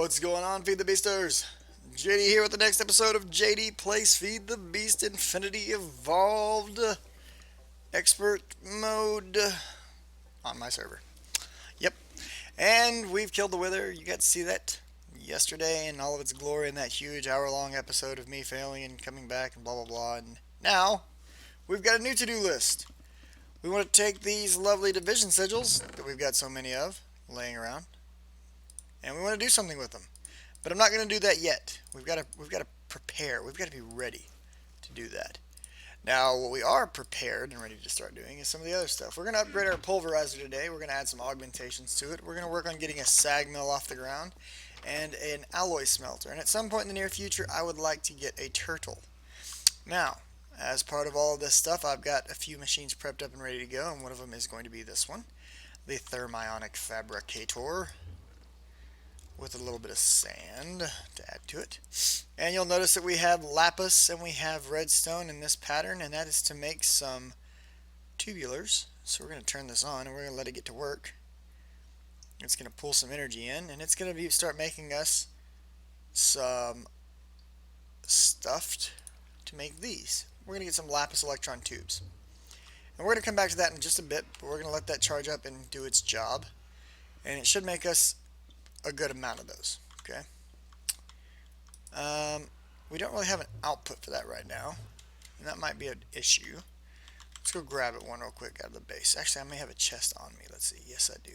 What's going on, Feed the Beasters? JD here with the next episode of JD Plays Feed the Beast Infinity Evolved Expert Mode on my server. Yep, and we've killed the Wither. You got to see that yesterday in all of its glory in that huge hour-long episode of me failing and coming back and blah blah blah. And now we've got a new to-do list. We want to take these lovely division sigils that we've got so many of laying around, and we want to do something with them. But I'm not going to do that yet. We've got to prepare. We've got to be ready to do that. Now, what we are prepared and ready to start doing is some of the other stuff. We're going to upgrade our Pulverizer today. We're going to add some augmentations to it. We're going to work on getting a SAG Mill off the ground and an Alloy Smelter. And at some point in the near future, I would like to get a turtle. Now, as part of all of this stuff, I've got a few machines prepped up and ready to go, and one of them is going to be this one, the Thermionic Fabricator, with a little bit of sand to add to it. And you'll notice that we have lapis and we have redstone in this pattern, and that is to make some tubulars. So we're going to turn this on and we're going to let it get to work. It's going to pull some energy in, and it's going to start making us some stuff to make these. We're going to get some lapis electron tubes. And we're going to come back to that in just a bit, but we're going to let that charge up and do its job. And it should make us a good amount of those. Okay. We don't really have an output for that right now, and that might be an issue. Let's go grab it one real quick out of the base. Actually, I may have a chest on me. Let's see. Yes, I do.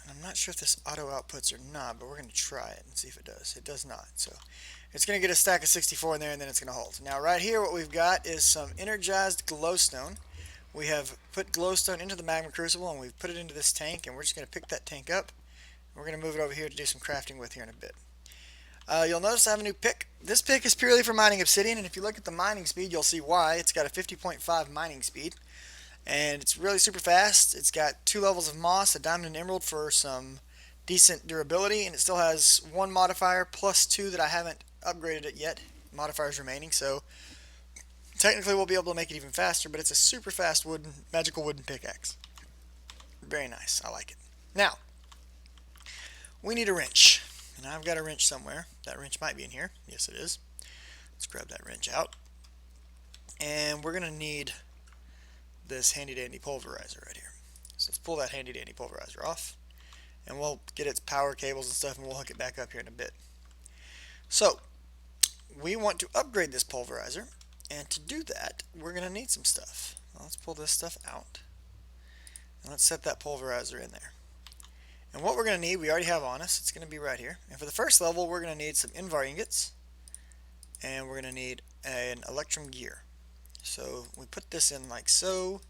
And I'm not sure if this auto outputs or not, but we're going to try it and see if it does. It does not. So it's going to get a stack of 64 in there, and then it's going to hold. Now right here what we've got is some energized glowstone. We have put glowstone into the magma crucible, and we've put it into this tank, and we're just going to pick that tank up. We're going to move it over here to do some crafting with here in a bit. You'll notice I have a new pick. This pick is purely for mining obsidian, and if you look at the mining speed, you'll see why. It's got a 50.5 mining speed, and it's really super fast. It's got 2 levels of moss, a diamond and emerald for some decent durability, and it still has 1 modifier plus 2 that I haven't upgraded it yet. Modifiers remaining, so technically we'll be able to make it even faster, but it's a super fast magical wooden pickaxe. Very nice. I like it. Now, we need a wrench. And I've got a wrench somewhere. That wrench might be in here. Yes, it is. Let's grab that wrench out. And we're going to need this handy dandy pulverizer right here. So let's pull that handy dandy pulverizer off. And we'll get its power cables and stuff, and we'll hook it back up here in a bit. So, we want to upgrade this pulverizer. And to do that, we're going to need some stuff. Well, let's pull this stuff out. And let's set that pulverizer in there. And what we're going to need, we already have on us. It's going to be right here. And for the first level, we're going to need some Invar ingots. And we're going to need an electrum gear. So we put this in like so.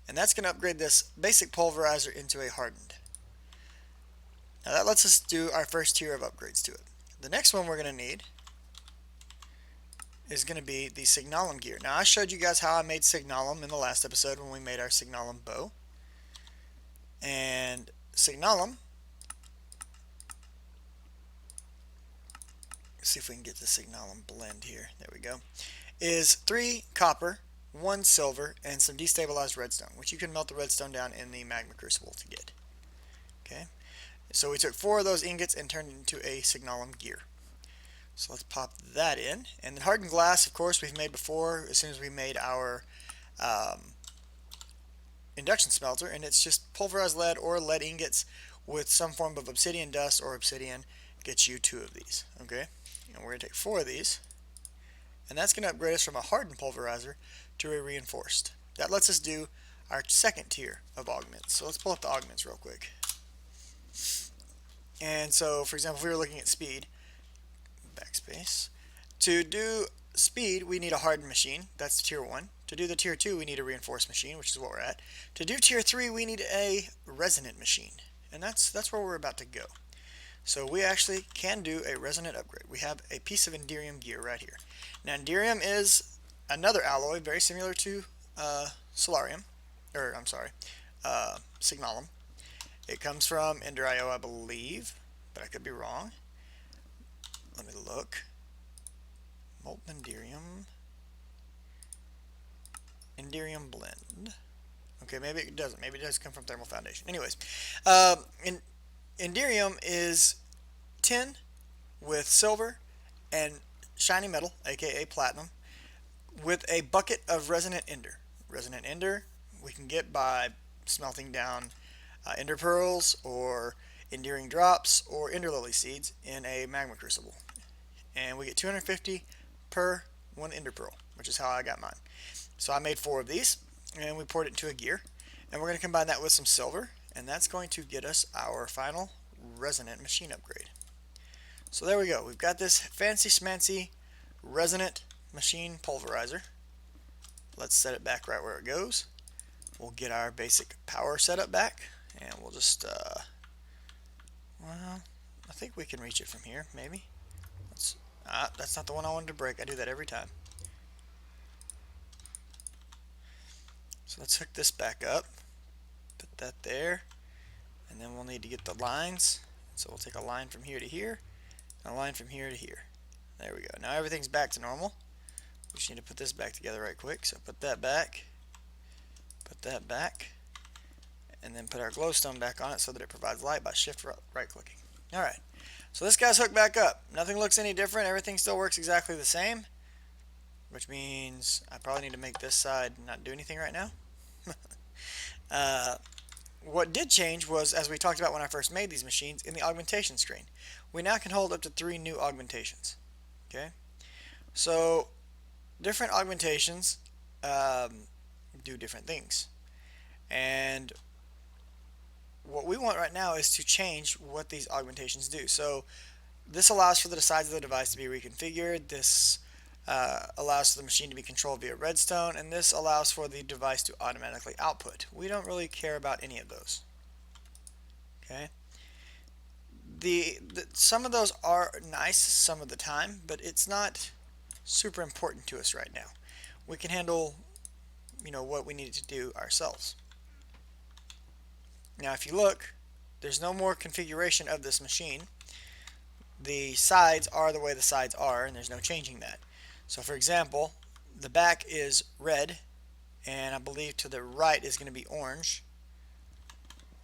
And that's going to upgrade this basic pulverizer into a hardened. Now that lets us do our first tier of upgrades to it. The next one we're going to need is going to be the signalum gear. Now I showed you guys how I made signalum in the last episode when we made our signalum bow. And signalum, let's see if we can get the signalum blend here. There we go. Is 3 copper, 1 silver, and some destabilized redstone, which you can melt the redstone down in the magma crucible to get. Okay. So we took 4 of those ingots and turned it into a signalum gear. So let's pop that in. And then hardened glass, of course, we've made before as soon as we made our induction smelter, and it's just pulverized lead or lead ingots with some form of obsidian dust or obsidian. Gets you 2 of these. Okay, and we're going to take 4 of these, and that's going to upgrade us from a hardened pulverizer to a reinforced. That lets us do our second tier of augments. So let's pull up the augments real quick. And so, for example, if we were looking at speed, backspace. To do speed, we need a hardened machine. That's tier 1. To do the tier 2, we need a reinforced machine, which is what we're at. To do tier 3, we need a resonant machine. And that's where we're about to go. So we actually can do a resonant upgrade. We have a piece of Enderium gear right here. Now Enderium is another alloy very similar to Solarium, or I'm sorry, Signalum. It comes from Ender.io, I believe, but I could be wrong. Let me look. Molten Enderium. Enderium blend. Okay, maybe it doesn't. Maybe it does come from thermal foundation. Anyways, Inderium is tin with silver and shiny metal, aka platinum, with a bucket of resonant ender. Resonant ender we can get by smelting down ender pearls or endearing drops or ender lily seeds in a magma crucible. And we get 250 per one ender pearl, which is how I got mine. So I made 4 of these, and we poured it into a gear. And we're going to combine that with some silver, and that's going to get us our final resonant machine upgrade. So there we go. We've got this fancy schmancy resonant machine pulverizer. Let's set it back right where it goes. We'll get our basic power setup back, and we'll just, well, I think we can reach it from here, maybe. That's not the one I wanted to break. I do that every time. So let's hook this back up. Put that there. And then we'll need to get the lines. So we'll take a line from here to here, and a line from here to here. There we go. Now everything's back to normal. We just need to put this back together right quick. So put that back, and then put our glowstone back on it so that it provides light by shift right clicking. Alright, so this guy's hooked back up. Nothing looks any different. Everything still works exactly the same, which means I probably need to make this side not do anything right now. What did change was, as we talked about when I first made these machines, in the augmentation screen. We now can hold up to 3 new augmentations. Okay, so different augmentations do different things. And what we want right now is to change what these augmentations do. So this allows for the sides of the device to be reconfigured. This allows for the machine to be controlled via redstone, and this allows for the device to automatically output. We don't really care about any of those. Okay. Some of those are nice some of the time, but it's not super important to us right now. We can handle, what we need to do ourselves. Now, if you look, there's no more configuration of this machine. The sides are the way the sides are, and there's no changing that. So, for example, the back is red, and I believe to the right is going to be orange,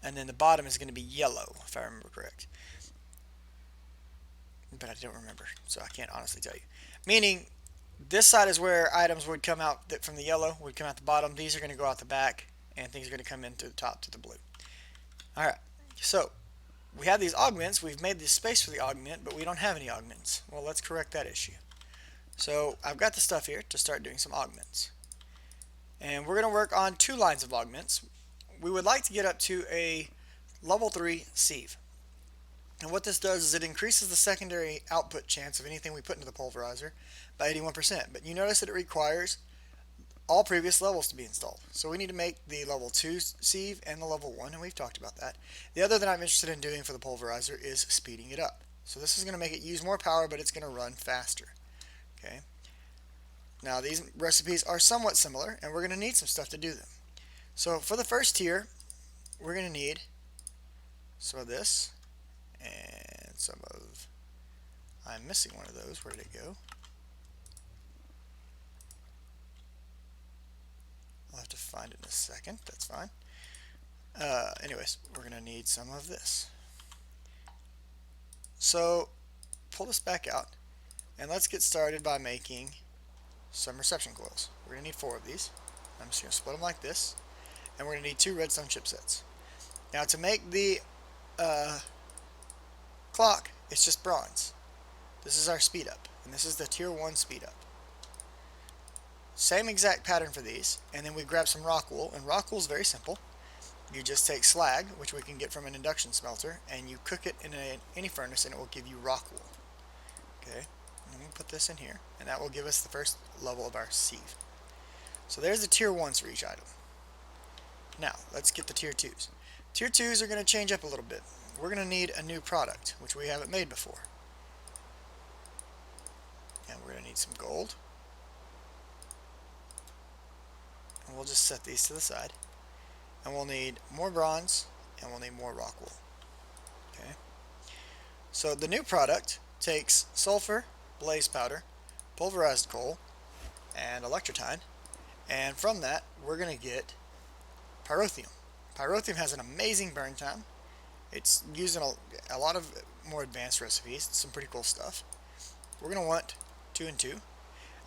and then the bottom is going to be yellow, if I remember correct. But I don't remember, so I can't honestly tell you. Meaning, this side is where items would come out from the yellow, would come out the bottom. These are going to go out the back, and things are going to come into the top to the blue. Alright, so we have these augments. We've made this space for the augment, but we don't have any augments. Well, let's correct that issue. So I've got the stuff here to start doing some augments. And we're going to work on 2 lines of augments. We would like to get up to a level 3 sieve. And what this does is it increases the secondary output chance of anything we put into the pulverizer by 81%. But you notice that it requires all previous levels to be installed. So we need to make the level 2 sieve and the level 1, and we've talked about that. The other that I'm interested in doing for the pulverizer is speeding it up. So this is going to make it use more power, but it's going to run faster. Okay. Now these recipes are somewhat similar, and we're going to need some stuff to do them. So for the first tier, we're going to need some of this and some of, I'm missing one of those. Where did it go? I'll have to find it in a second. That's fine. Anyways, we're going to need some of this. So pull this back out, and let's get started by making some reception coils. We're going to need 4 of these. I'm just going to split them like this, and we're going to need 2 redstone chipsets. Now to make the clock, it's just bronze. This is our speed up, and this is the tier 1 speed up. Same exact pattern for these, and then we grab some rock wool, and rock wool is very simple. You just take slag, which we can get from an induction smelter, and you cook it in any furnace, and it will give you rock wool. Okay, and we'll put this in here, and that will give us the first level of our sieve. So there's the tier 1s for each item. Now, let's get the tier 2s. Tier 2s are going to change up a little bit. We're going to need a new product, which we haven't made before. And we're going to need some gold. And we'll just set these to the side. And we'll need more bronze, and we'll need more rock wool. Okay. So the new product takes sulfur, blaze powder, pulverized coal, and electrotine. And from that, we're going to get pyrotheum. Pyrotheum has an amazing burn time. It's used in a lot of more advanced recipes. It's some pretty cool stuff. We're going to want 2 and 2.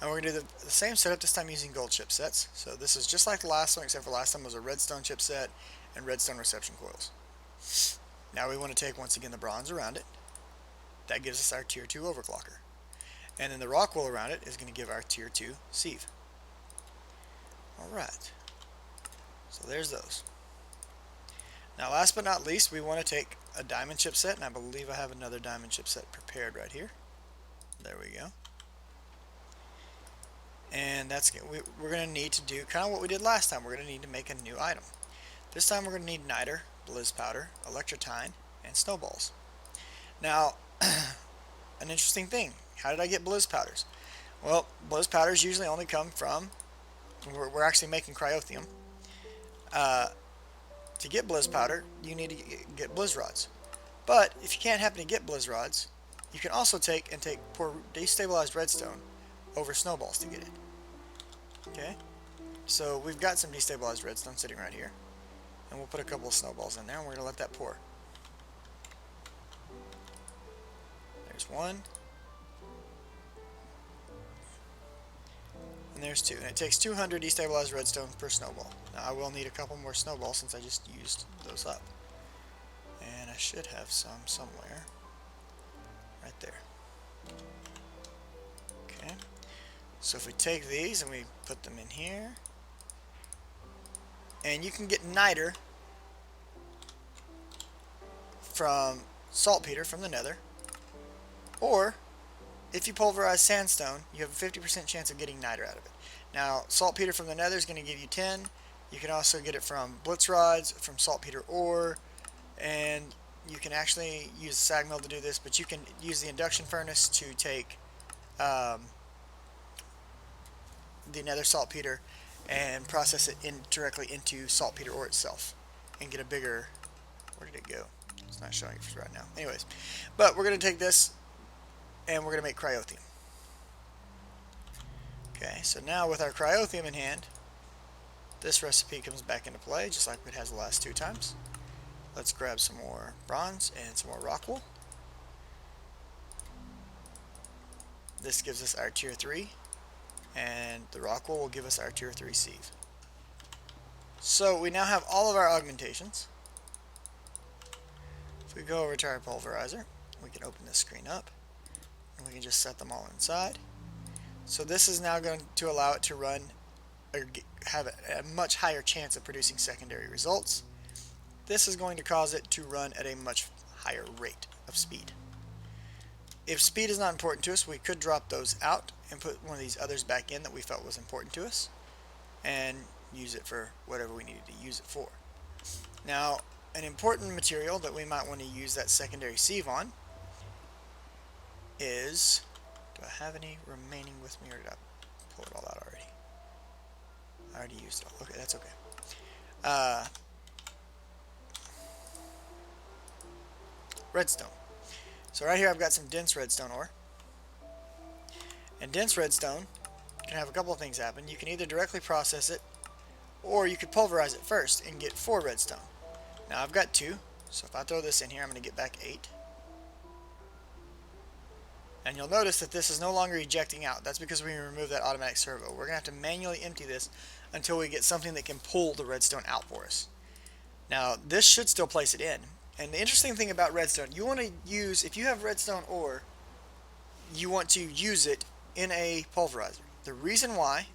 And we're going to do the same setup, this time using gold chipsets. So this is just like the last one, except for last time was a redstone chipset and redstone reception coils. Now we want to take, once again, the bronze around it. That gives us our tier 2 overclocker. And then the rock wool around it is going to give our tier 2 sieve. Alright. So there's those. Now last but not least, we want to take a diamond chipset, and I believe I have another diamond chipset prepared right here. There we go. And we're going to need to do kind of what we did last time. We're going to need to make a new item. This time we're going to need niter, blizz powder, electrotine, and snowballs. Now, an interesting thing. How did I get blizz powders? Well, blizz powders usually only come from, we're actually making cryotheum. To get blizz powder, you need to get blizz rods. But if you can't happen to get blizz rods, you can also pour destabilized redstone over snowballs to get it. Okay, so we've got some destabilized redstone sitting right here, and we'll put a couple of snowballs in there, and we're going to let that pour. There's one, and there's two, and it takes 200 destabilized redstone per snowball. Now I will need a couple more snowballs since I just used those up, and I should have some somewhere right there. Okay. So if we take these and we put them in here, and you can get niter from saltpeter from the nether, or if you pulverize sandstone, you have a 50% chance of getting niter out of it. Now, saltpeter from the nether is going to give you 10. You can also get it from blitz rods, from saltpeter ore, and you can actually use the SAG Mill to do this, but you can use the induction furnace to take the nether saltpeter and process it directly into saltpeter ore itself and get a bigger, where did it go? It's not showing it right now. Anyways, but we're going to take this and we're going to make cryotheum. Okay, so now with our cryotheum in hand, this recipe comes back into play just like it has the last 2 times. Let's grab some more bronze and some more rock wool. This gives us our tier 3, and the rock wool will give us our tier 3 sieve. So we now have all of our augmentations. If we go over to our pulverizer, we can open this screen up, and we can just set them all inside. So this is now going to allow it to run, or have a much higher chance of producing secondary results. This is going to cause it to run at a much higher rate of speed. If speed is not important to us, we could drop those out and put one of these others back in that we felt was important to us and use it for whatever we needed to use it for. Now, an important material that we might want to use that secondary sieve on is, do I have any remaining with me, or did I pull it all out already? I already used it all. Okay, that's okay. Redstone. So right here I've got some dense redstone ore. And dense redstone can have a couple of things happen. You can either directly process it, or you could pulverize it first and get 4 redstone. Now I've got 2, so if I throw this in here, I'm going to get back 8. And you'll notice that this is no longer ejecting out. That's because we removed that automatic servo. We're going to have to manually empty this until we get something that can pull the redstone out for us. Now this should still place it in. And the interesting thing about redstone, you want to use, if you have redstone ore, you want to use it in a pulverizer. The reason why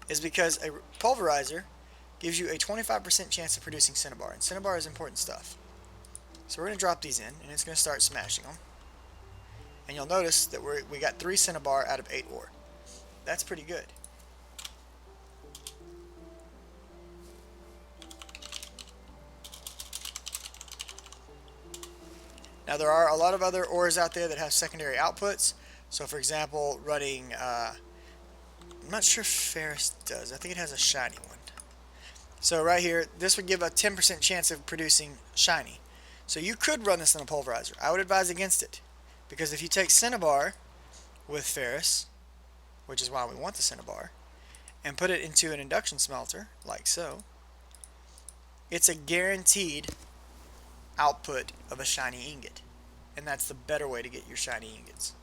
is because a pulverizer gives you a 25% chance of producing cinnabar, and cinnabar is important stuff. So we're going to drop these in, and it's going to start smashing them. And you'll notice that we got 3 cinnabar out of 8 ore. That's pretty good. Now there are a lot of other ores out there that have secondary outputs. So for example, running, I'm not sure if ferrous does. I think it has a shiny one. So right here, this would give a 10% chance of producing shiny. So you could run this in a pulverizer. I would advise against it, because if you take cinnabar with ferrous, which is why we want the cinnabar, and put it into an induction smelter, like so, it's a guaranteed output of a shiny ingot. And that's the better way to get your shiny ingots.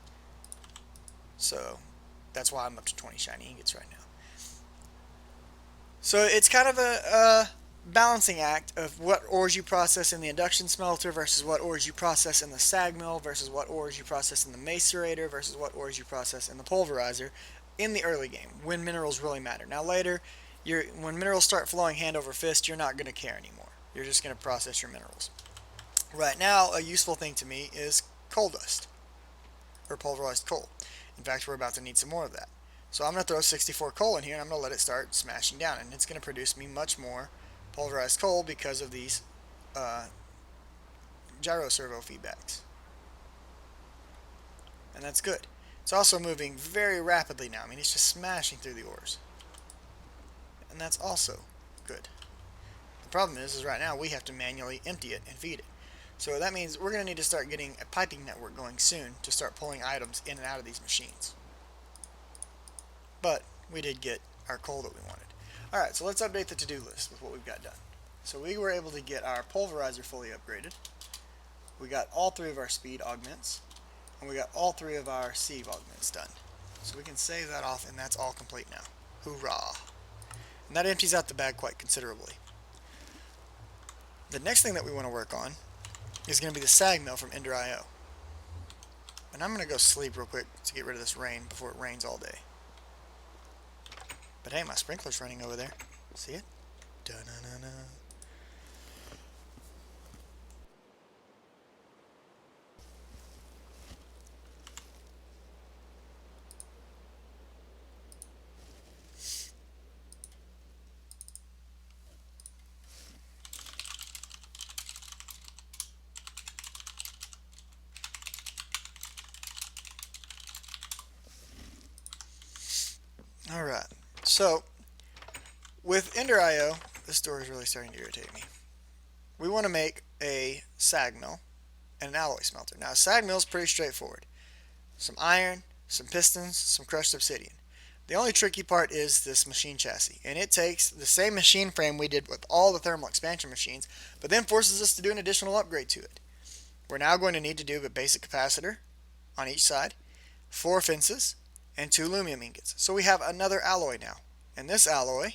So that's why I'm up to 20 shiny ingots right now. So it's kind of a balancing act of what ores you process in the induction smelter versus what ores you process in the SAG Mill versus what ores you process in the macerator versus what ores you process in the pulverizer in the early game when minerals really matter. Now later, when minerals start flowing hand over fist, you're not going to care anymore. You're just going to process your minerals. Right now, a useful thing to me is coal dust, or pulverized coal. In fact, we're about to need some more of that. So I'm going to throw 64 coal in here, and I'm going to let it start smashing down, and it's going to produce me much more pulverized coal because of these gyro servo feedbacks. And that's good. It's also moving very rapidly now. I mean, it's just smashing through the ores. And that's also good. The problem is right now we have to manually empty it and feed it. So that means we're going to need to start getting a piping network going soon to start pulling items in and out of these machines. But we did get our coal that we wanted. Alright, so let's update the to-do list with what we've got done. So we were able to get our pulverizer fully upgraded. We got all 3 of our speed augments. And we got all 3 of our sieve augments done. So we can save that off, and that's all complete now. Hoorah! And that empties out the bag quite considerably. The next thing that we want to work on is going to be the SAG Mill from Ender.io. And I'm going to go sleep real quick to get rid of this rain before it rains all day. But hey, my sprinkler's running over there. See it? Da-na-na-na. Alright, so with Ender.io, this door is really starting to irritate me. We want to make a SAG Mill and an Alloy Smelter. Now a SAG Mill is pretty straightforward. Some iron, some pistons, some crushed obsidian. The only tricky part is this machine chassis, and it takes the same machine frame we did with all the thermal expansion machines, but then forces us to do an additional upgrade to it. We're now going to need to do a basic capacitor on each side, 4 fences, and 2 lumium ingots. So we have another alloy now. And this alloy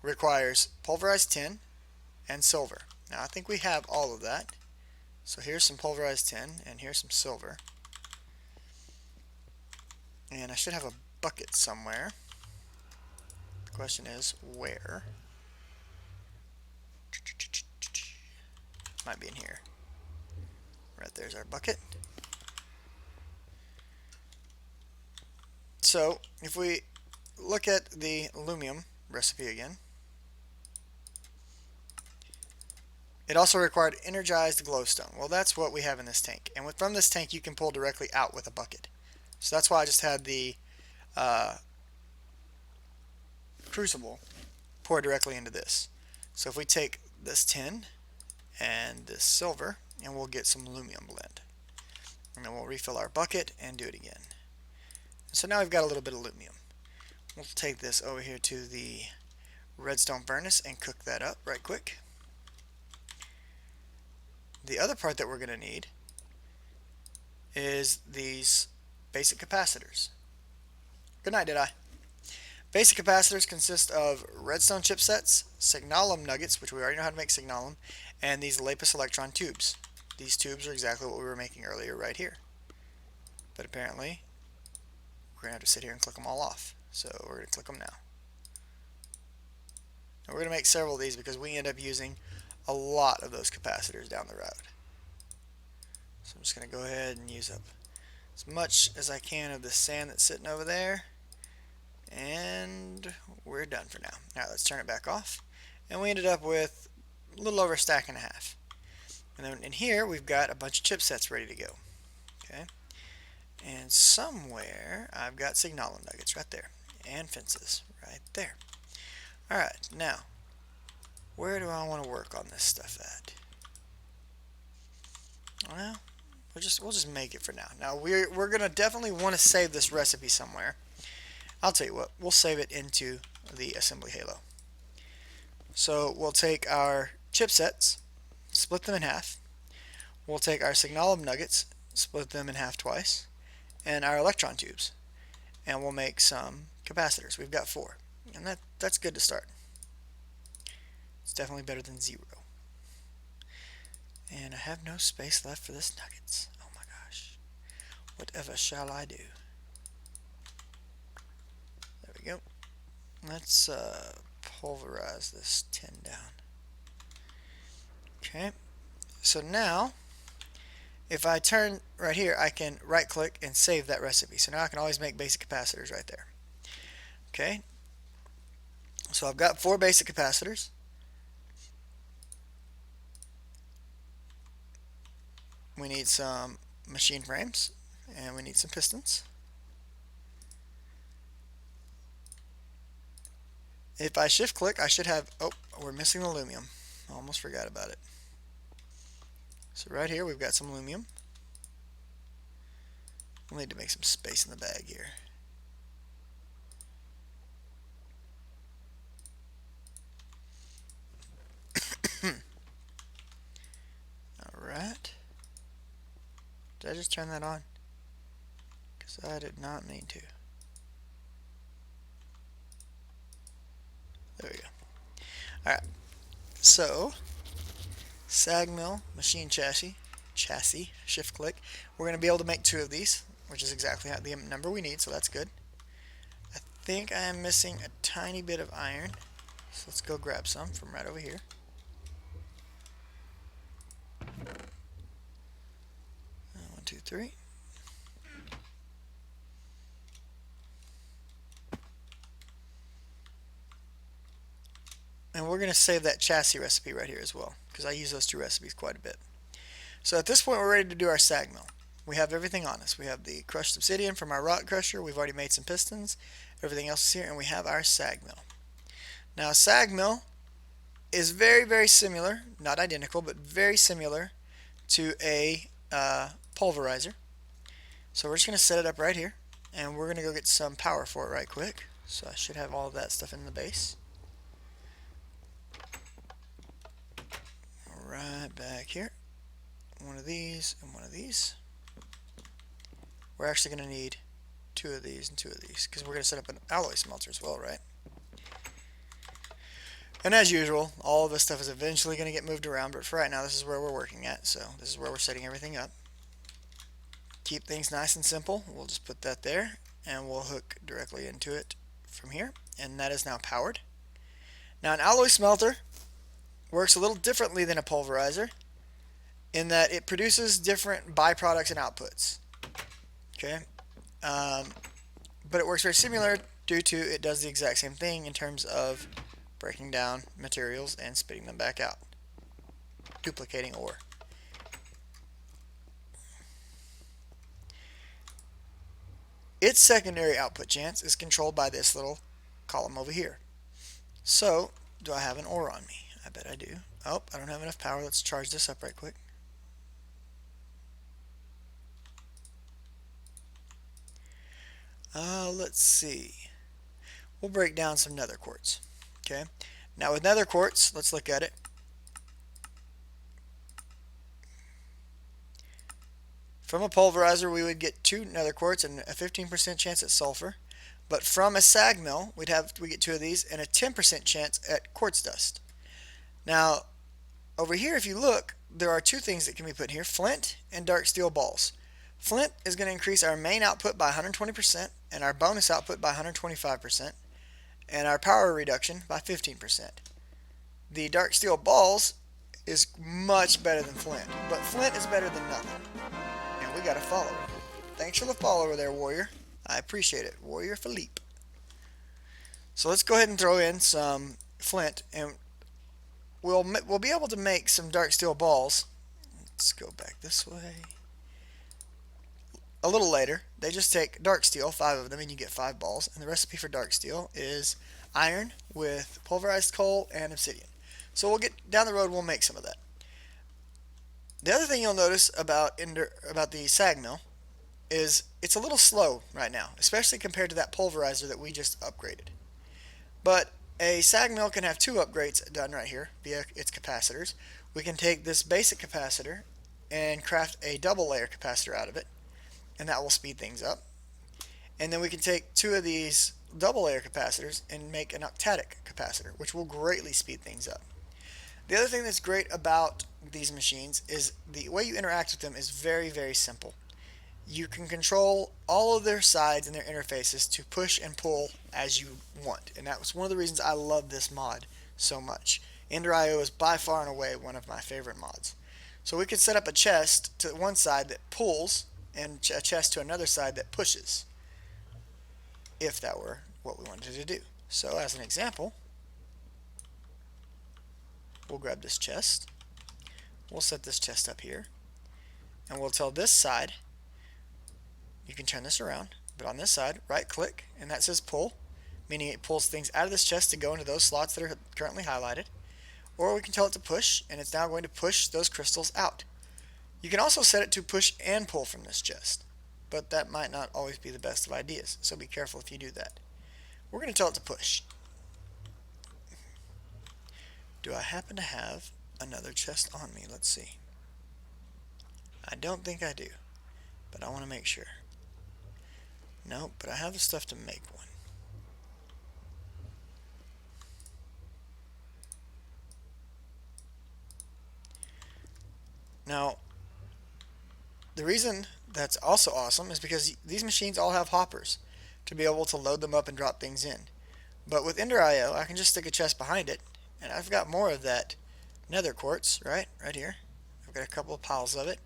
requires pulverized tin and silver. Now I think we have all of that. So here's some pulverized tin and here's some silver. And I should have a bucket somewhere. The question is where? Might be in here. Right there's our bucket. So, if we look at the aluminum recipe again, it also required energized glowstone. Well, that's what we have in this tank. And from this tank, you can pull directly out with a bucket. So that's why I just had the crucible pour directly into this. So if we take this tin and this silver, and we'll get some aluminum blend. And then we'll refill our bucket and do it again. So now we've got a little bit of aluminum. We'll take this over here to the redstone furnace and cook that up right quick. The other part that we're going to need is these basic capacitors. Good night, did I? Basic capacitors consist of redstone chipsets, signalum nuggets, which we already know how to make signalum, and these lapis electron tubes. These tubes are exactly what we were making earlier right here. But apparently we're going to have to sit here and click them all off. So we're going to click them now. And we're going to make several of these because we end up using a lot of those capacitors down the road. So I'm just going to go ahead and use up as much as I can of the sand that's sitting over there. And we're done for now. Now let's turn it back off. And we ended up with a little over a stack and a half. And then in here we've got a bunch of chipsets ready to go. Okay. And somewhere I've got signalum nuggets right there. And fences right there. Alright, now where do I want to work on this stuff at? Well, we'll just make it for now. Now we're gonna definitely want to save this recipe somewhere. I'll tell you what, we'll save it into the assembly halo. So we'll take our chipsets, split them in half. We'll take our signalum nuggets, split them in half twice, and our electron tubes, and we'll make some capacitors. We've got 4, and that's good to start. It's definitely better than 0. And I have no space left for this nuggets. Oh my gosh. Whatever shall I do? There we go. Let's pulverize this tin down. Okay. So now, if I turn right here, I can right click and save that recipe. So now I can always make basic capacitors right there. Okay. So I've got 4 basic capacitors. We need some machine frames, and we need some pistons. If I shift click, I should have, oh, we're missing aluminum. I almost forgot about it. So right here we've got some aluminum. We'll need to make some space in the bag here. Alright. Did I just turn that on? Because I did not mean to. There we go. Alright. So, SAG Mill, machine chassis, shift click. We're going to be able to make 2 of these, which is exactly the number we need, so that's good. I think I am missing a tiny bit of iron, so let's go grab some from right over here. One, two, three. And we're going to save that chassis recipe right here as well, because I use those 2 recipes quite a bit. So at this point we're ready to do our SAG mill. We have everything on us. We have the crushed obsidian from our rock crusher. We've already made some pistons. Everything else is here, and we have our SAG mill. Now a SAG mill is very, very similar, not identical, but very similar to a pulverizer. So we're just going to set it up right here, and we're going to go get some power for it right quick. So I should have all of that stuff in the base. Right back here. One of these and one of these. We're actually going to need 2 of these and 2 of these, because we're going to set up an alloy smelter as well, right? And as usual, all of this stuff is eventually going to get moved around, but for right now this is where we're working at, so this is where we're setting everything up. Keep things nice and simple. We'll just put that there, and we'll hook directly into it from here, and that is now powered. Now an alloy smelter works a little differently than a pulverizer in that it produces different byproducts and outputs. Okay, but it works very similar due to it does the exact same thing in terms of breaking down materials and spitting them back out, duplicating ore. Its secondary output chance is controlled by this little column over here. So, do I have an ore on me? I bet I do. Oh, I don't have enough power. Let's charge this up right quick. Let's see. We'll break down some nether quartz. Okay. Now with nether quartz, let's look at it. From a pulverizer, we would get 2 nether quartz and a 15% chance at sulfur. But from a SAG mill, we get 2 of these and a 10% chance at quartz dust. Now, over here, if you look, there are 2 things that can be put here: flint and dark steel balls. Flint is going to increase our main output by 120% and our bonus output by 125%, and our power reduction by 15%. The dark steel balls is much better than flint, but flint is better than nothing. And we got a follower. Thanks for the follower there, warrior. I appreciate it, warrior Philippe. So let's go ahead and throw in some flint, and we'll be able to make some dark steel balls. Let's go back this way. A little later, they just take dark steel, 5 of them, and you get 5 balls. And the recipe for dark steel is iron with pulverized coal and obsidian. So we'll get down the road, we'll make some of that. The other thing you'll notice about the SAG mill is it's a little slow right now, especially compared to that pulverizer that we just upgraded. But A SAG mill can have two upgrades done right here via its capacitors. We can take this basic capacitor and craft a double layer capacitor out of it, and that will speed things up. And then we can take two of these double layer capacitors and make an octadic capacitor, which will greatly speed things up. The other thing that's great about these machines is the way you interact with them is very, very simple. You can control all of their sides and their interfaces to push and pull as you want. And that was one of the reasons I love this mod so much. Ender.io is by far and away one of my favorite mods. So we could set up a chest to one side that pulls and a chest to another side that pushes, if that were what we wanted to do. So as an example, we'll grab this chest, we'll set this chest up here, and we'll tell this side, you can turn this around, but on this side, right click, and that says pull, meaning it pulls things out of this chest to go into those slots that are currently highlighted. Or we can tell it to push, and it's now going to push those crystals out. You can also set it to push and pull from this chest, but that might not always be the best of ideas, so be careful if you do that. We're going to tell it to push. Do I happen to have another chest on me? Let's see. I don't think I do, but I want to make sure. Nope, but I have the stuff to make one. Now, the reason that's also awesome is because these machines all have hoppers to be able to load them up and drop things in. But with Ender.io, I can just stick a chest behind it, and I've got more of that nether quartz, right here. I've got a couple of piles of it,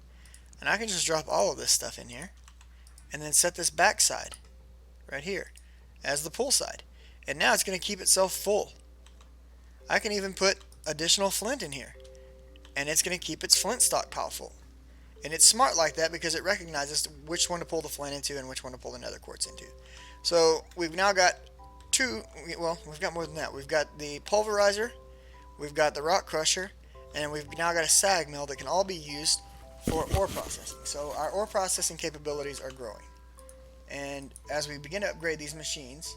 and I can just drop all of this stuff in here, and then set this back side right here as the pull side. And now it's going to keep itself full. I can even put additional flint in here, and it's going to keep its flint stockpile full. And it's smart like that because it recognizes which one to pull the flint into and which one to pull the nether quartz into. So we've now got two, well, we've got more than that. We've got the pulverizer, we've got the rock crusher, and we've now got a SAG mill that can all be used for ore processing. So our ore processing capabilities are growing. And as we begin to upgrade these machines,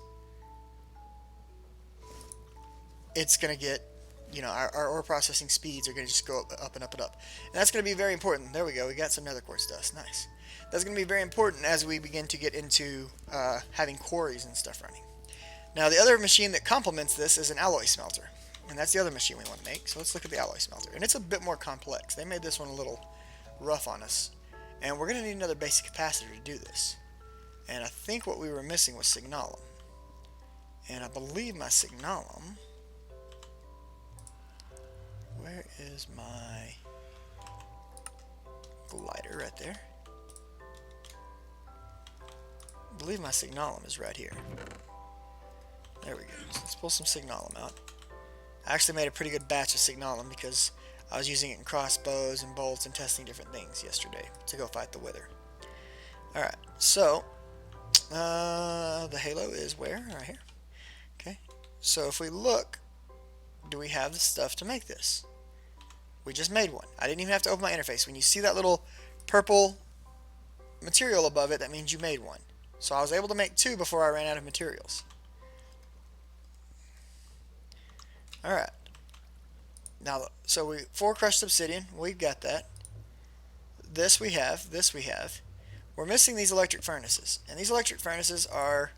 it's going to get, our ore processing speeds are going to just go up and up and up. And that's going to be very important. There we go. We got some nether quartz dust. Nice. That's going to be very important as we begin to get into having quarries and stuff running. Now, the other machine that complements this is an alloy smelter. And that's the other machine we want to make. So let's look at the alloy smelter. And it's a bit more complex. They made this one a little rough on us. And we're going to need another basic capacitor to do this. And I think what we were missing was signalum. And I believe my signalum... Where is my glider? Right there. I believe my signalum is right here. There we go. So let's pull some signalum out. I actually made a pretty good batch of signalum because I was using it in crossbows and bolts and testing different things yesterday to go fight the wither. Alright, so the halo is where? Right here. Okay, so if we look, do we have the stuff to make this? We just made one. I didn't even have to open my interface. When you see that little purple material above it, that means you made one. So I was able to make two before I ran out of materials. Alright. Now, so 4 crushed obsidian. We've got that. This we have. This we have. We're missing these electric furnaces. And these electric furnaces are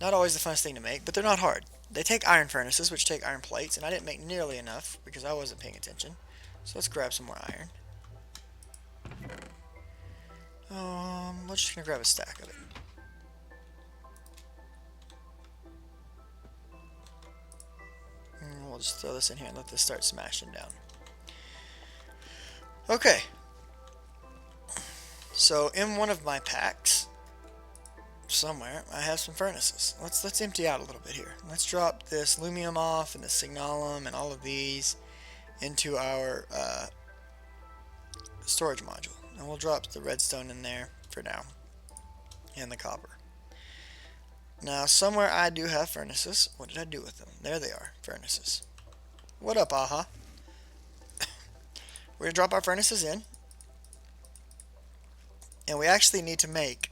not always the funnest thing to make, but they're not hard. They take iron furnaces, which take iron plates, and I didn't make nearly enough because I wasn't paying attention. So let's grab some more iron. We're just going to grab a stack of it. And we'll just throw this in here and let this start smashing down. Okay. So in one of my packs, somewhere, I have some furnaces. Let's empty out a little bit here. Let's drop this lumium off and the signalum and all of these into our storage module. And we'll drop the redstone in there for now. And the copper. Now, somewhere I do have furnaces. What did I do with them? There they are, furnaces. What up, Aha? We're going to drop our furnaces in. And we actually need to make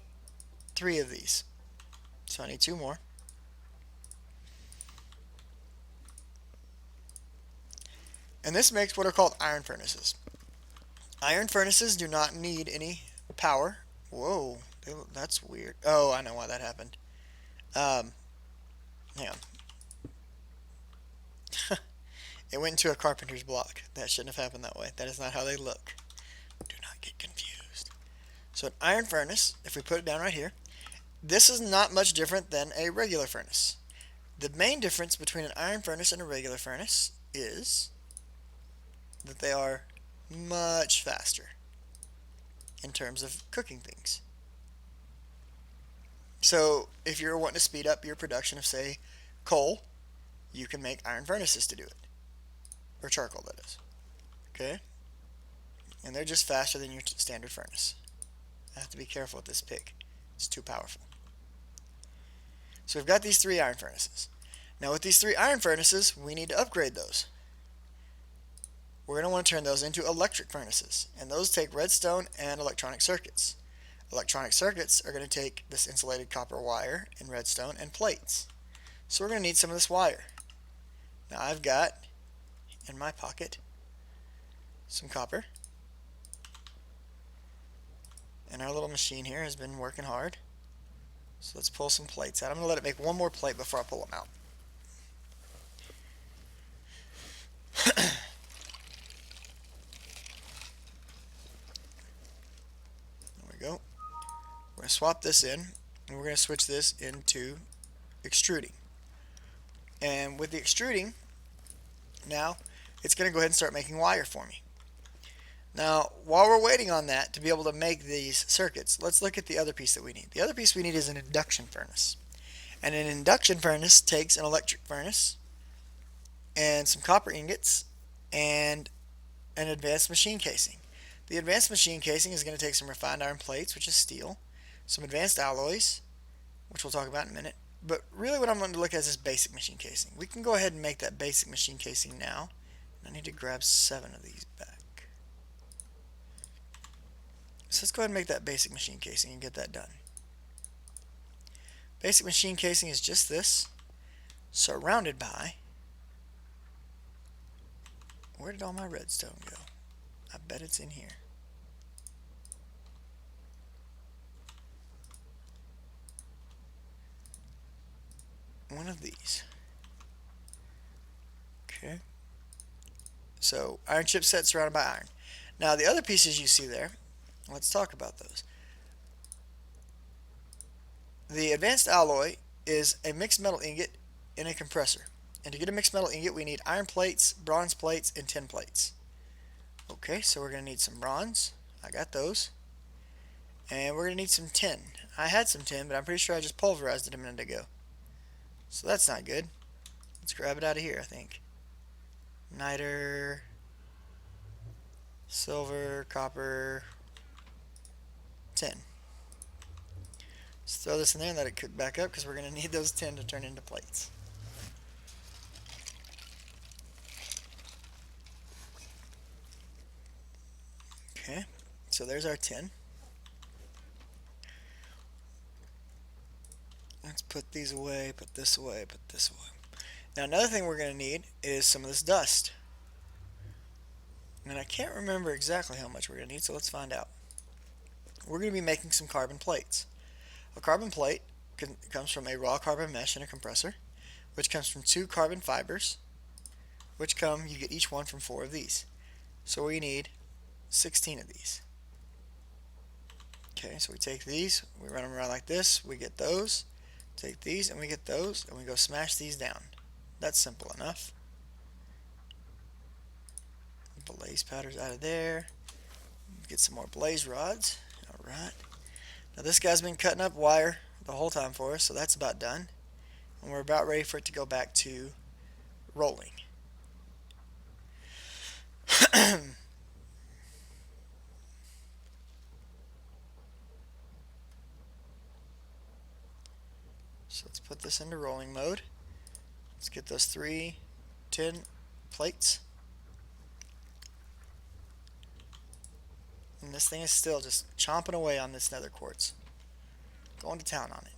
3 of these. So I need 2 more. And this makes what are called iron furnaces. Iron furnaces do not need any power. Whoa, that's weird. Oh, I know why that happened. Um, Hang on. It went into a carpenter's block. That shouldn't have happened that way. That is not how they look. Do not get confused. So an iron furnace, if we put it down right here, this is not much different than a regular furnace. The main difference between an iron furnace and a regular furnace is that they are much faster in terms of cooking things. So if you're wanting to speed up your production of, say, coal, you can make iron furnaces to do it. Or charcoal, that is. Okay? And they're just faster than your standard furnace. I have to be careful with this pick. It's too powerful. So we've got these 3 iron furnaces. Now with these 3 iron furnaces, we need to upgrade those. We're going to want to turn those into electric furnaces. And those take redstone and electronic circuits. Electronic circuits are going to take this insulated copper wire and redstone and plates. So we're going to need some of this wire. Now I've got in my pocket some copper. And our little machine here has been working hard. So let's pull some plates out. I'm going to let it make one more plate before I pull them out. There we go. We're going to swap this in, and we're going to switch this into extruding. And with the extruding, now it's going to go ahead and start making wire for me. Now, while we're waiting on that to be able to make these circuits, let's look at the other piece that we need. The other piece we need is an induction furnace. And an induction furnace takes an electric furnace and some copper ingots and an advanced machine casing. The advanced machine casing is going to take some refined iron plates, which is steel, some advanced alloys, which we'll talk about in a minute. But really what I'm going to look at is this basic machine casing. We can go ahead and make that basic machine casing now. I need to grab 7 of these back. So let's go ahead and make that basic machine casing and get that done. Basic machine casing is just this, surrounded by... Where did all my redstone go? I bet it's in here. One of these. Okay. So iron chipset surrounded by iron. Now the other pieces you see there, let's talk about those. The advanced alloy is a mixed metal ingot in a compressor. And to get a mixed metal ingot, we need iron plates, bronze plates, and tin plates. Okay, so we're going to need some bronze. I got those. And we're going to need some tin. I had some tin, but I'm pretty sure I just pulverized it a minute ago. So that's not good. Let's grab it out of here, I think. Niter, silver, copper, tin. Let's throw this in there and let it cook back up because we're going to need those tin to turn into plates. Okay, so there's our tin. Let's put these away, put this away, put this away. Now another thing we're going to need is some of this dust. And I can't remember exactly how much we're going to need, so let's find out. We're going to be making some carbon plates. A carbon plate comes from a raw carbon mesh in a compressor, which comes from 2 carbon fibers, which you get each one from 4 of these. So we need 16 of these. Okay, so we take these, we run them around like this, we get those, take these and we get those, and we go smash these down. That's simple enough. Blaze powders out of there. Get some more blaze rods. Alright. Now this guy's been cutting up wire the whole time for us, so that's about done. And we're about ready for it to go back to rolling. So let's put this into rolling mode. Let's get those 3 tin plates. And this thing is still just chomping away on this nether quartz. Going to town on it.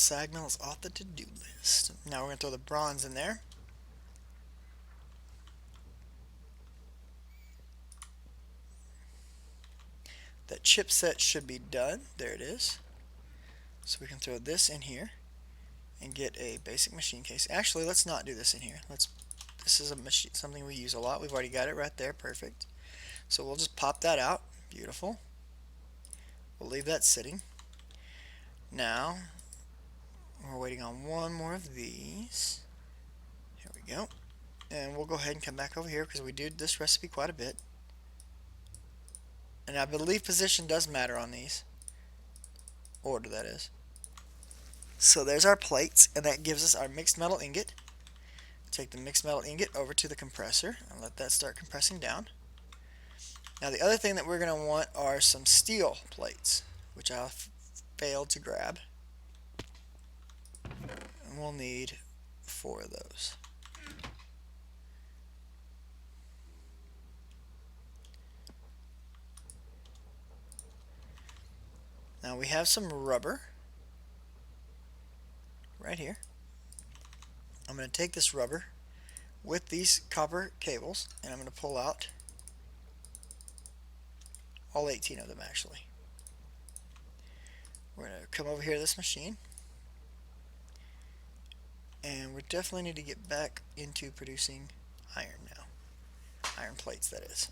SAG Mill is off the to-do list. Now we're going to throw the bronze in there. That chipset should be done. There it is. So we can throw this in here and get a basic machine case. Actually, let's not do this in here. This is a machine, something we use a lot. We've already got it right there. Perfect. So we'll just pop that out. Beautiful. We'll leave that sitting. Now we're waiting on one more of these. Here we go. And we'll go ahead and come back over here because we did this recipe quite a bit. And I believe position does matter on these. Order, that is. So there's our plates, and that gives us our mixed metal ingot. Take the mixed metal ingot over to the compressor and let that start compressing down. Now the other thing that we're going to want are some steel plates, which I failed to grab. And we'll need 4 of those. Now we have some rubber right here. I'm going to take this rubber with these copper cables and I'm going to pull out all 18 of them actually. We're going to come over here to this machine and we definitely need to get back into producing iron now. Iron plates, that is.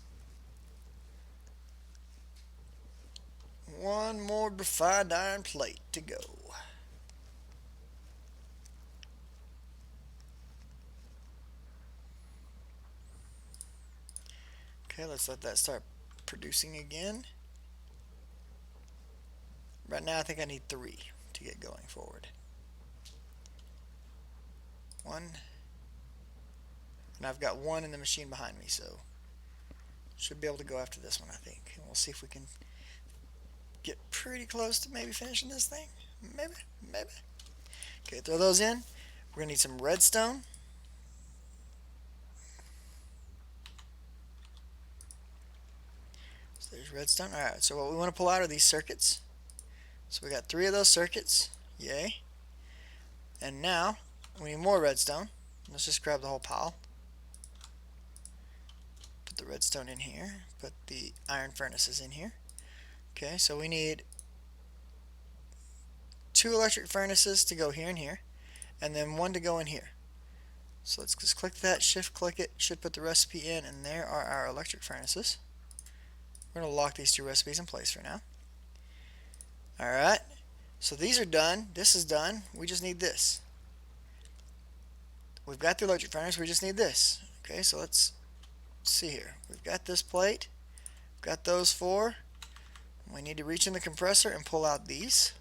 One more refined iron plate to go. Okay, let's let that start producing again. Right now I think I need 3 to get going forward. 1. And I've got 1 in the machine behind me, so should be able to go after this one, I think. And we'll see if we can get pretty close to maybe finishing this thing. Maybe. Okay, throw those in. We're going to need some redstone. So there's redstone. Alright, so what we want to pull out are these circuits. So we got 3 of those circuits. Yay. And now, we need more redstone. Let's just grab the whole pile. Put the redstone in here. Put the iron furnaces in here. Okay, so we need 2 electric furnaces to go here and here, and then 1 to go in here. So let's just click that, shift click it, should put the recipe in, and there are our electric furnaces. We're going to lock these 2 recipes in place for now. Alright, so these are done, this is done, we just need this. We've got the electric furnace, we just need this. Okay, so let's see here. We've got this plate, we've got those 4. We need to reach in the compressor and pull out these.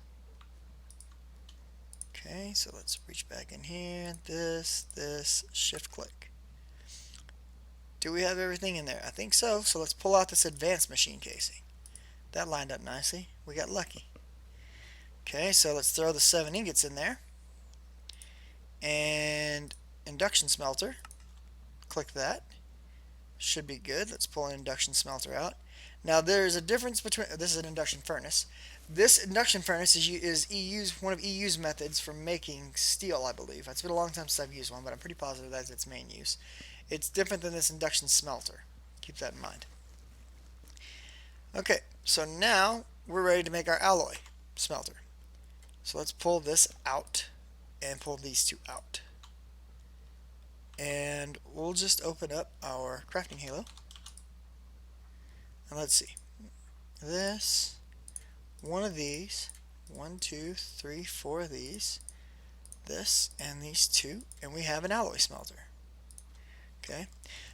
Okay, so let's reach back in here. This, shift click. Do we have everything in there? I think so. So let's pull out this advanced machine casing. That lined up nicely. We got lucky. Okay, so let's throw the 7 ingots in there. And induction smelter. Click that. Should be good. Let's pull an induction smelter out. Now there's a difference between, this is an induction furnace. This induction furnace is one of EU's methods for making steel, I believe. It's been a long time since I've used one, but I'm pretty positive that's its main use. It's different than this induction smelter. Keep that in mind. Okay, so now we're ready to make our alloy smelter. So let's pull this out and pull these 2 out. And we'll just open up our crafting halo. And let's see. This, 1 of these, 1, 2, 3, 4 of these, this, and these 2, and we have an alloy smelter. Okay.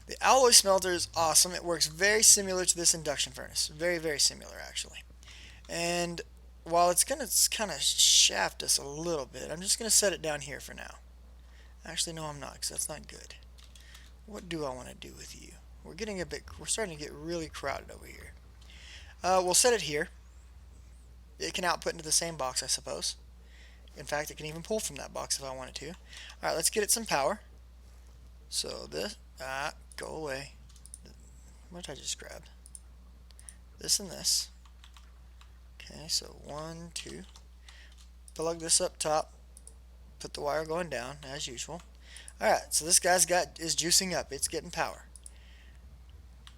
The alloy smelter is awesome. It works very similar to this induction furnace. Very, very similar, actually. And while it's going to kind of shaft us a little bit, I'm just going to set it down here for now. Actually, no, I'm not, because that's not good. What do I want to do with you? We're starting to get really crowded over here. We'll set it here. It can output into the same box, I suppose. In fact, it can even pull from that box if I wanted to. Alright, let's get it some power. So this, go away. What did I just grab? This and this. Okay, so 1, 2. Plug this up top. put the wire going down as usual. Alright, so this guy's is juicing up. It's getting power.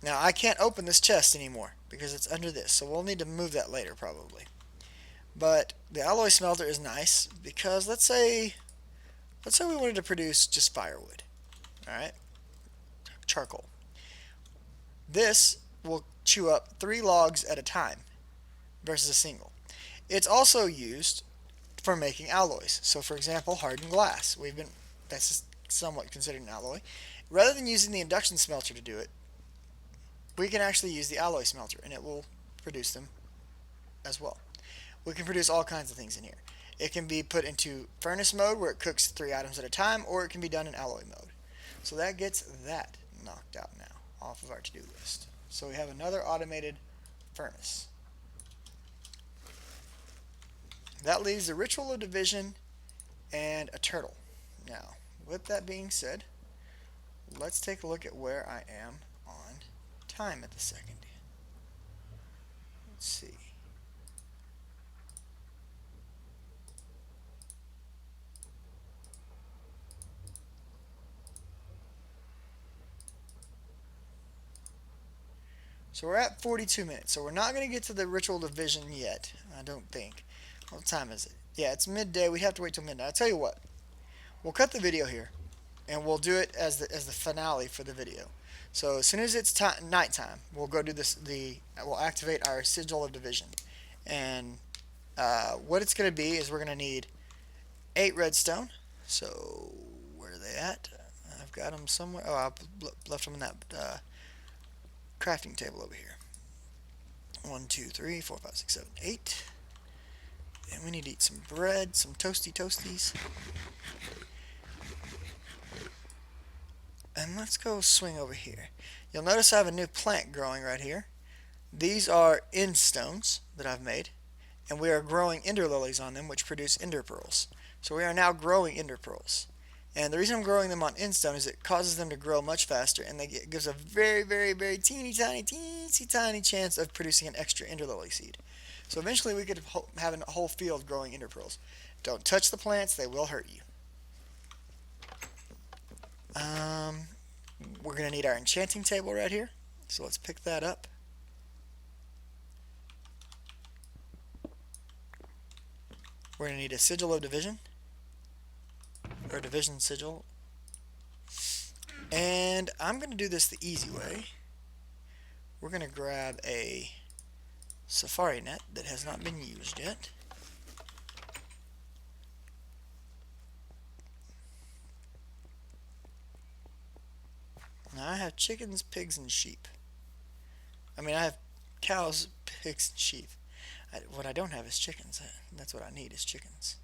Now I can't open this chest anymore because it's under this, so we'll need to move that later probably. But the alloy smelter is nice because let's say we wanted to produce just firewood. Alright? Charcoal. This will chew up 3 logs at a time versus a single. It's also used for making alloys. So for example, hardened glass. That's somewhat considered an alloy. Rather than using the induction smelter to do it, we can actually use the alloy smelter and it will produce them as well. We can produce all kinds of things in here. It can be put into furnace mode where it cooks 3 items at a time, or it can be done in alloy mode. So that gets that knocked out now off of our to-do list. So we have another automated furnace. That leaves the ritual of division and a turtle. Now, with that being said, let's take a look at where I am on time at the second. Let's see. So we're at 42 minutes. So we're not going to get to the ritual division yet, I don't think. What time is it? Yeah, it's midday. We have to wait till midnight. I'll tell you what. We'll cut the video here, and we'll do it as the finale for the video. So as soon as it's nighttime, we'll go do we'll activate our Sigil of Division. And what it's going to be is we're going to need 8 redstone. So where are they at? I've got them somewhere. Oh, I left them in that crafting table over here. 1, 2, 3, 4, 5, 6, 7, 8. And we need to eat some bread, some toasties. And let's go swing over here. You'll notice I have a new plant growing right here. These are end stones that I've made, and we are growing ender lilies on them, which produce ender pearls. So we are now growing ender pearls. And the reason I'm growing them on end stone is it causes them to grow much faster, and it gives a very, very, very teeny tiny chance of producing an extra ender lily seed. So eventually we could have a whole field growing ender pearls. Don't touch the plants, they will hurt you. We're going to need our enchanting table right here. So let's pick that up. We're going to need a sigil of division. Or division sigil. And I'm going to do this the easy way. We're going to grab a safari net that has not been used yet. Now I have chickens, pigs, and sheep. I mean, I have cows, pigs, and sheep. What I don't have is chickens. That's what I need is chickens.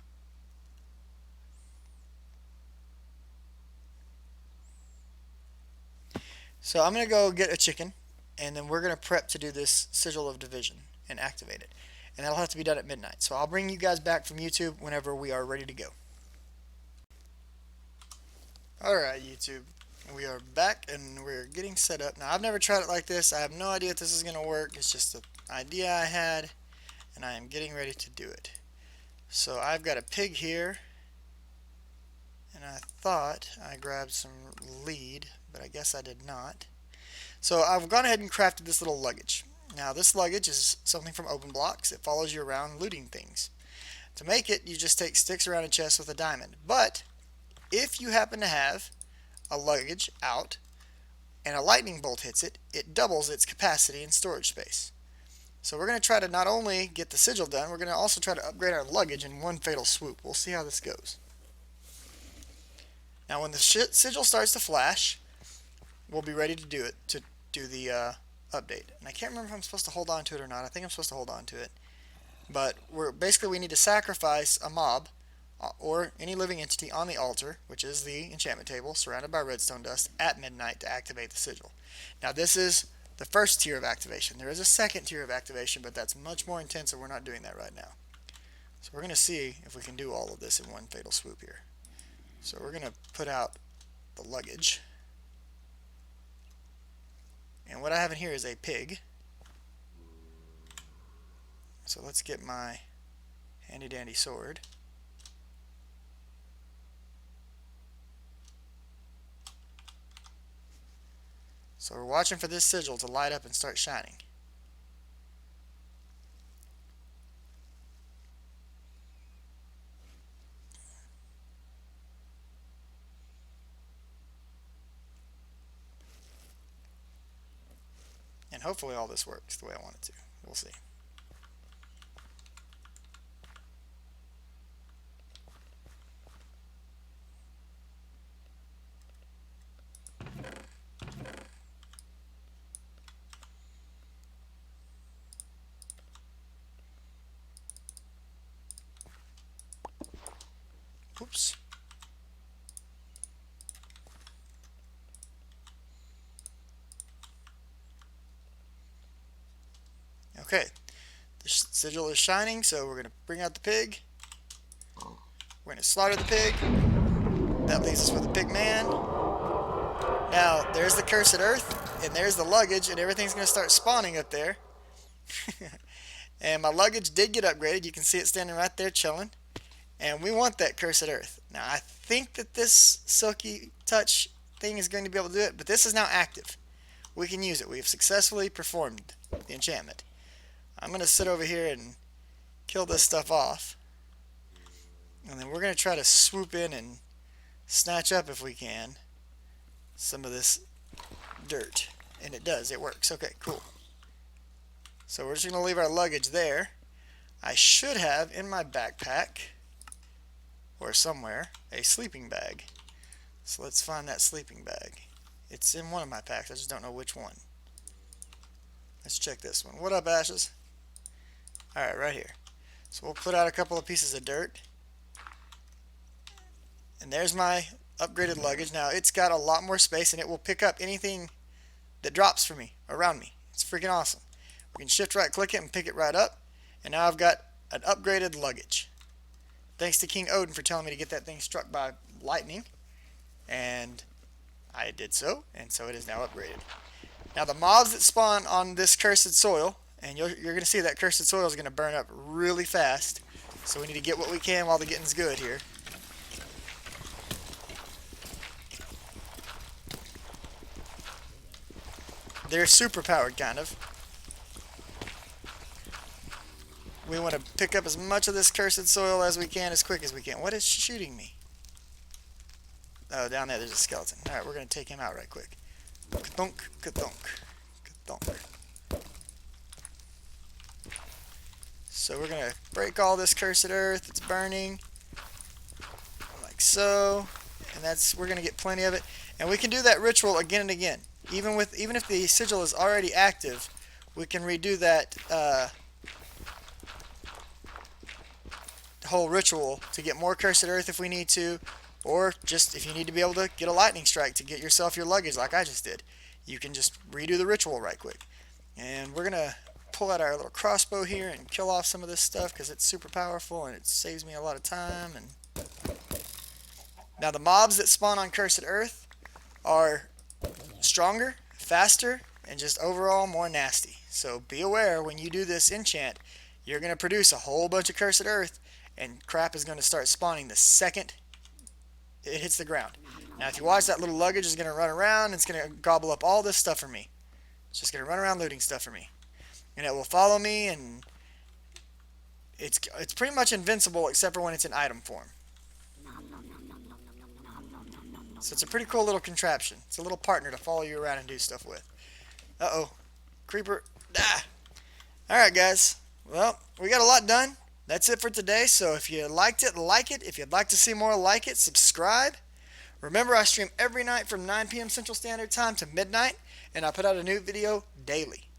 So I'm going to go get a chicken, and then we're going to prep to do this sigil of division and activate it. And that'll have to be done at midnight. So I'll bring you guys back from YouTube whenever we are ready to go. Alright, YouTube. We are back and we're getting set up. Now, I've never tried it like this. I have no idea if this is going to work. It's just an idea I had, and I am getting ready to do it. So I've got a pig here, and I thought I grabbed some lead, but I guess I did not. So I've gone ahead and crafted this little luggage. Now, this luggage is something from Open Blocks. It follows you around looting things. To make it, you just take sticks around a chest with a diamond. But if you happen to have a luggage out and a lightning bolt hits it, it doubles its capacity and storage space. So we're going to try to not only get the sigil done, we're going to also try to upgrade our luggage in one fatal swoop. We'll see how this goes. Now when the sigil starts to flash, we'll be ready to do it, to do the update. And I can't remember if I'm supposed to hold on to it or not. I think I'm supposed to hold on to it. But we need to sacrifice a mob or any living entity on the altar, which is the enchantment table, surrounded by redstone dust, at midnight to activate the sigil. Now this is the first tier of activation. There is a second tier of activation, but that's much more intense, and we're not doing that right now. So we're going to see if we can do all of this in one fatal swoop here. So we're going to put out the luggage. And what I have in here is a pig. So let's get my handy dandy sword. So we're watching for this sigil to light up and start shining. And hopefully all this works the way I want it to. We'll see. Oops. Okay, the sigil is shining, so we're going to bring out the pig. We're going to slaughter the pig. That leaves us with a pig man. Now, there's the cursed earth, and there's the luggage, and everything's going to start spawning up there. And my luggage did get upgraded. You can see it standing right there chilling. And we want that cursed earth. Now, I think that this silky touch thing is going to be able to do it, but this is now active. We can use it. We have successfully performed the enchantment. I'm going to sit over here and kill this stuff off. And then we're going to try to swoop in and snatch up, if we can, some of this dirt. And it does. It works. Okay, cool. So we're just going to leave our luggage there. I should have in my backpack, or somewhere, a sleeping bag. So let's find that sleeping bag. It's in one of my packs. I just don't know which one. Let's check this one. What up, Ashes? Alright, right here. So we'll put out a couple of pieces of dirt. And there's my upgraded luggage. Now, it's got a lot more space, and it will pick up anything that drops for me, around me. It's freaking awesome. We can shift right click it and pick it right up. And now I've got an upgraded luggage. Thanks to King Odin for telling me to get that thing struck by lightning. And I did so, and so it is now upgraded. Now, the mobs that spawn on this cursed soil, and you're going to see that cursed soil is going to burn up really fast. So we need to get what we can while the getting's good here. They're super powered, kind of. We want to pick up as much of this cursed soil as we can, as quick as we can. What is shooting me? Oh, down there's a skeleton. Alright, we're going to take him out right quick. Ka-thunk, ka-thunk, ka-thunk. So we're going to break all this cursed earth. It's burning. Like so. And we're going to get plenty of it. And we can do that ritual again and again. Even if the sigil is already active, we can redo that whole ritual to get more cursed earth if we need to, or just if you need to be able to get a lightning strike to get yourself your luggage like I just did. You can just redo the ritual right quick. And we're gonna pull out our little crossbow here and kill off some of this stuff because it's super powerful and it saves me a lot of time. And now the mobs that spawn on cursed earth are stronger, faster, and just overall more nasty. So be aware when you do this enchant, you're going to produce a whole bunch of cursed earth, and crap is going to start spawning the second it hits the ground. Now if you watch, that little luggage is going to run around, it's going to gobble up all this stuff for me. It's just going to run around looting stuff for me. And it will follow me, and it's pretty much invincible except for when it's in item form. So it's a pretty cool little contraption. It's a little partner to follow you around and do stuff with. Uh-oh. Creeper. Ah! Alright, guys. Well, we got a lot done. That's it for today. So if you liked it, like it. If you'd like to see more like it, subscribe. Remember, I stream every night from 9 p.m. Central Standard Time to midnight, and I put out a new video daily.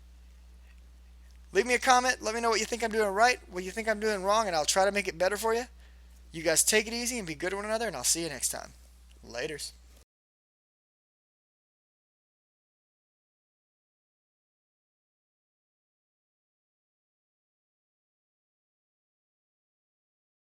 Leave me a comment. Let me know what you think I'm doing right, what you think I'm doing wrong, and I'll try to make it better for you. You guys take it easy and be good to one another, and I'll see you next time. Laters.